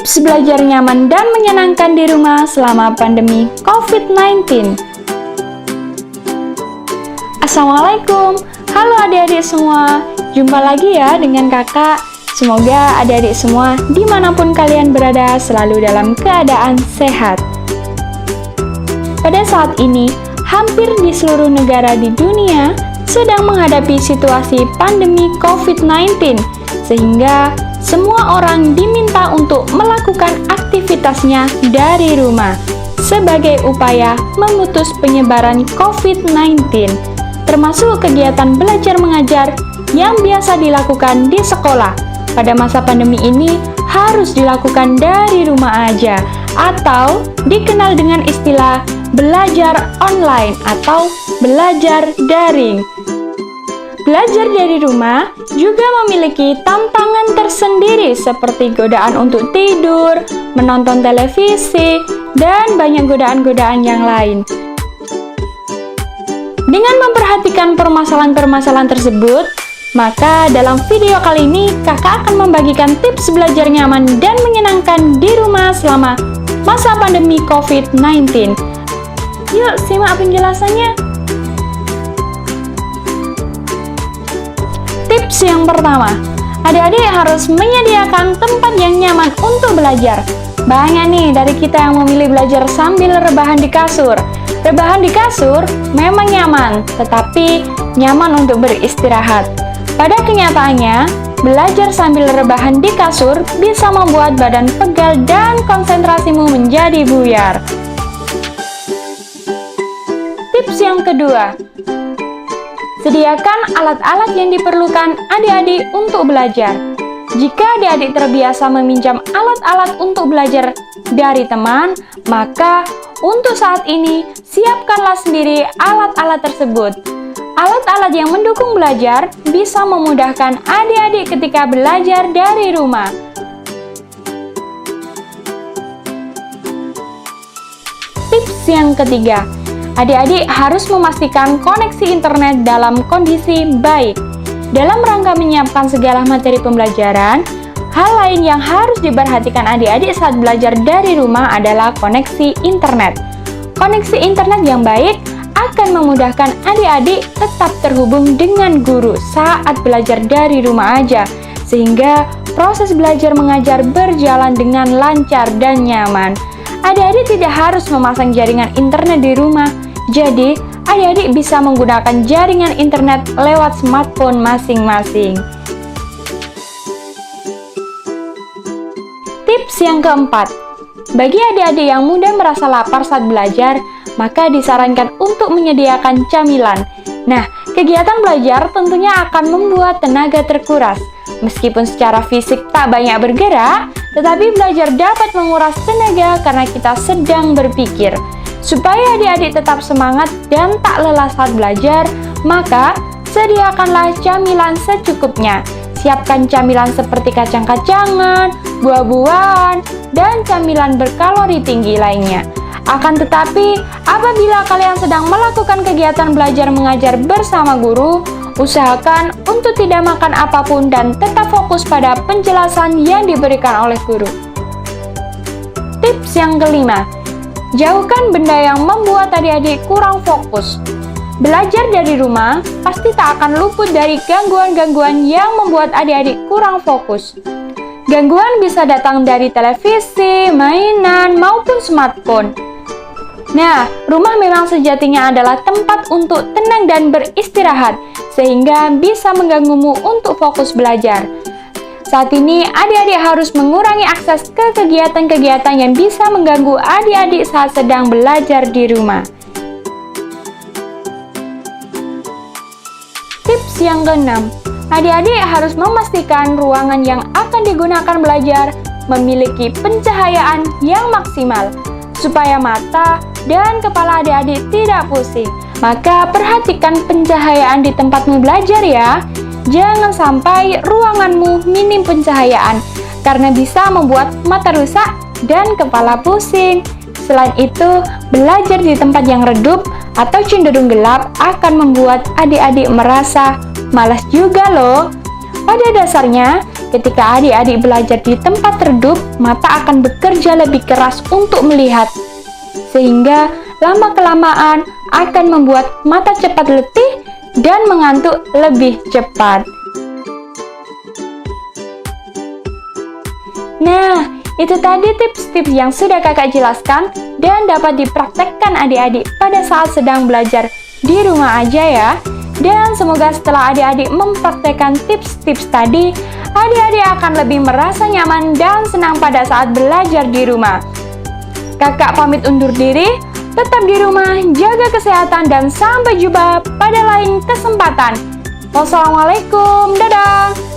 Tips belajar nyaman dan menyenangkan di rumah selama pandemi COVID-19. Assalamualaikum, halo adik-adik semua. Jumpa lagi ya dengan kakak. Semoga adik-adik semua dimanapun kalian berada selalu dalam keadaan sehat. Pada saat ini, hampir di seluruh negara di dunia sedang menghadapi situasi pandemi COVID-19, sehingga semua orang diminta untuk melakukan aktivitasnya dari rumah sebagai upaya memutus penyebaran COVID-19, termasuk kegiatan belajar mengajar yang biasa dilakukan di sekolah. Pada masa pandemi ini harus dilakukan dari rumah aja, atau dikenal dengan istilah belajar online atau belajar daring. Belajar dari rumah juga memiliki tantangan tersendiri seperti godaan untuk tidur, menonton televisi, dan banyak godaan-godaan yang lain. Dengan memperhatikan permasalahan-permasalahan tersebut, maka dalam video kali ini kakak akan membagikan tips belajar nyaman dan menyenangkan di rumah selama masa pandemi COVID-19. Yuk simak penjelasannya. Tips yang pertama, adik-adik harus menyediakan tempat yang nyaman untuk belajar. Banyak nih dari kita yang memilih belajar sambil rebahan di kasur. Rebahan di kasur memang nyaman, tetapi nyaman untuk beristirahat. Pada kenyataannya, belajar sambil rebahan di kasur bisa membuat badan pegal dan konsentrasimu menjadi buyar. Tips yang kedua, sediakan alat-alat yang diperlukan adik-adik untuk belajar. Jika adik-adik terbiasa meminjam alat-alat untuk belajar dari teman, maka untuk saat ini siapkanlah sendiri alat-alat tersebut. Alat-alat yang mendukung belajar bisa memudahkan adik-adik ketika belajar dari rumah. Tips yang ketiga, adik-adik harus memastikan koneksi internet dalam kondisi baik. Dalam rangka menyiapkan segala materi pembelajaran, hal lain yang harus diperhatikan adik-adik saat belajar dari rumah adalah koneksi internet. Koneksi internet yang baik akan memudahkan adik-adik tetap terhubung dengan guru saat belajar dari rumah aja, sehingga proses belajar mengajar berjalan dengan lancar dan nyaman. Adik-adik tidak harus memasang jaringan internet di rumah, jadi adik-adik bisa menggunakan jaringan internet lewat smartphone masing-masing. Tips yang keempat, bagi adik-adik yang mudah merasa lapar saat belajar, maka disarankan untuk menyediakan camilan. Nah, kegiatan belajar tentunya akan membuat tenaga terkuras. Meskipun secara fisik tak banyak bergerak, tetapi belajar dapat menguras tenaga karena kita sedang berpikir. Supaya adik-adik tetap semangat dan tak lelah saat belajar, maka sediakanlah camilan secukupnya. Siapkan camilan seperti kacang-kacangan, buah-buahan, dan camilan berkalori tinggi lainnya. Akan tetapi, apabila kalian sedang melakukan kegiatan belajar mengajar bersama guru, usahakan untuk tidak makan apapun dan tetap fokus pada penjelasan yang diberikan oleh guru. Tips yang kelima, jauhkan benda yang membuat adik-adik kurang fokus. Belajar dari rumah pasti tak akan luput dari gangguan-gangguan yang membuat adik-adik kurang fokus. Gangguan bisa datang dari televisi, mainan, maupun smartphone. Nah, rumah memang sejatinya adalah tempat untuk tenang dan beristirahat, sehingga bisa mengganggumu untuk fokus belajar. Saat ini, adik-adik harus mengurangi akses ke kegiatan-kegiatan yang bisa mengganggu adik-adik saat sedang belajar di rumah. Tips yang keenam, adik-adik harus memastikan ruangan yang akan digunakan belajar memiliki pencahayaan yang maksimal, supaya mata dan kepala adik-adik tidak pusing. Maka perhatikan pencahayaan di tempatmu belajar ya. Jangan sampai ruanganmu minim pencahayaan, karena bisa membuat mata rusak dan kepala pusing. Selain itu, belajar di tempat yang redup atau cenderung gelap akan membuat adik-adik merasa malas juga loh. Pada dasarnya, Ketika adik-adik belajar di tempat redup, mata akan bekerja lebih keras untuk melihat, sehingga lama-kelamaan akan membuat mata cepat letih dan mengantuk lebih cepat. Nah, itu tadi tips-tips yang sudah kakak jelaskan dan dapat dipraktekkan adik-adik pada saat sedang belajar di rumah aja ya. Dan semoga setelah adik-adik mempraktekkan tips-tips tadi, adik-adik akan lebih merasa nyaman dan senang pada saat belajar di rumah. Kakak pamit undur diri, tetap di rumah, jaga kesehatan, dan sampai jumpa pada lain kesempatan. Wassalamualaikum, dadah!